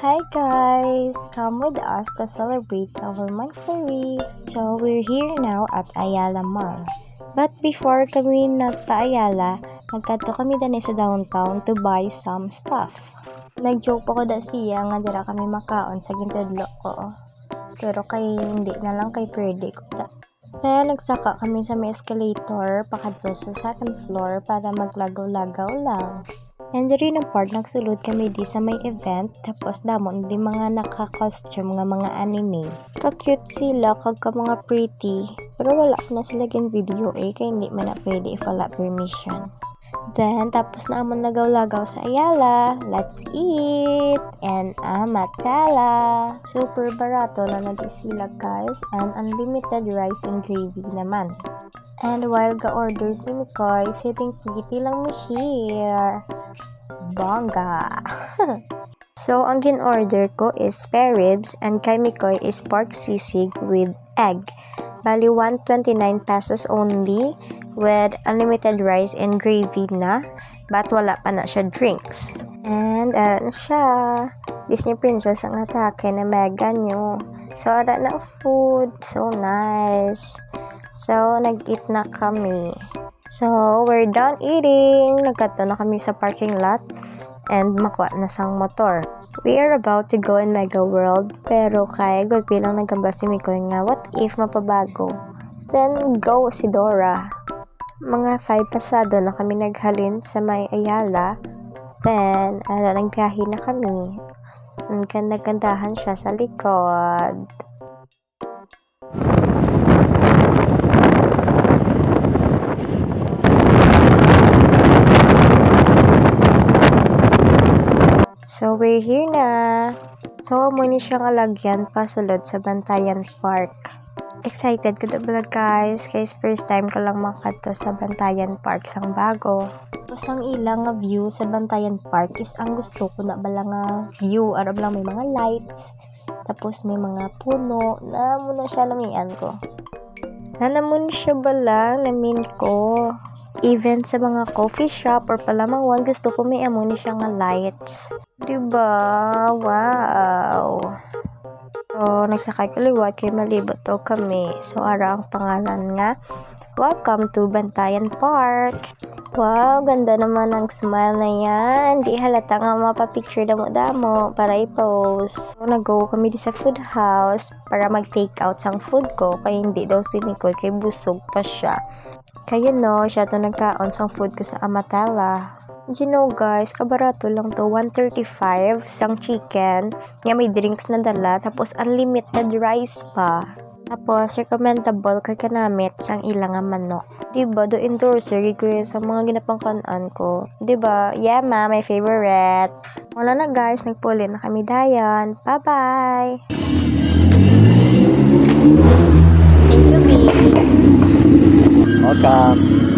Hi guys! Come with us to celebrate our monthsary. So we're here now at Ayala Mall. But before kami nagpa-Ayala, nagkadto kami dani sa downtown to buy some stuff. Nag-joke ko da siya nga dira kami makaon sa gintudlo ko. Pero kay hindi na lang kay pwede ko da. Kaya nagsaka kami sa may escalator pakadto sa second floor para maglagaw-lagaw lang. And rin ang part nagsulod kami di sa may event tapos damon di mga naka-costume nga mga anime. Ka-cute sila kag ka mga pretty pero wala ko na sila gin video kay hindi man na pwede if wala permission. Then tapos na amon nagaw-lagaw sa Ayala, let's eat! And amatala! Super barato na nadi sila guys and unlimited rice and gravy naman. And while ga-order si Mikoy, sitting pretty lang mi here. Bongga! So, ang gin-order ko is spare ribs and kay Mikoy is pork sisig with egg. Bali, 129 pesos only with unlimited rice and gravy na. But wala pa na siya drinks. And, siya. Disney Princess ang atake na mega nyo. So, ara na food. So, nice. So, nag-eat na kami. So, we're done eating. Nagkata na kami sa parking lot and makuha na sang motor. We are about to go in Mega World pero kay good bilang nagkamba si Mikoy nga what if mapabago. Then, go si Dora. Mga 5 pasado na kami naghalin sa may Ayala. Then, nagbiyahe na kami. Ang ganda-gandahan siya sa likod. So, we're here na. So, muna siyang alagyan pasulod sa Bantayan Park. Excited ko na guys, guys first time ko lang makadto sa Bantayan Park sang bago. Tapos ang ilang nga view sa Bantayan Park is ang gusto ko na bala nga view. Arab lang may mga lights. Tapos may mga puno na muna siya lamian ko. Nanamun siya bala namin ko. Even sa mga coffee shop or palamangwan, gusto ko may amuni siya nga lights. Diba? Wow! So, nagsakay kaliwat kay malibot to kami. So, ara ang pangalan nga. Welcome to Bantayan Park! Wow, ganda naman ang smile na yan. Di halata nga mapapicture damo-damo para i-post. So, nag-go kami di sa food house para mag-take out sang food ko. Kaya hindi daw si Mikoy kay busog pa siya. Kaya no, siya to nagkaon sang food ko sa Amatala. You know guys, kabarato lang to, 135 sang chicken, nga may drinks na dala, tapos unlimited rice pa. Tapos, recommendable kay kanamit sang ilang nga manok. Diba, do endorser, gigawin sa mga ginapangkanan ko. Diba, yeah ma, my favorite. Wala na guys, nagpuli na kami dayan. Bye-bye! Thank you, babe! Welcome.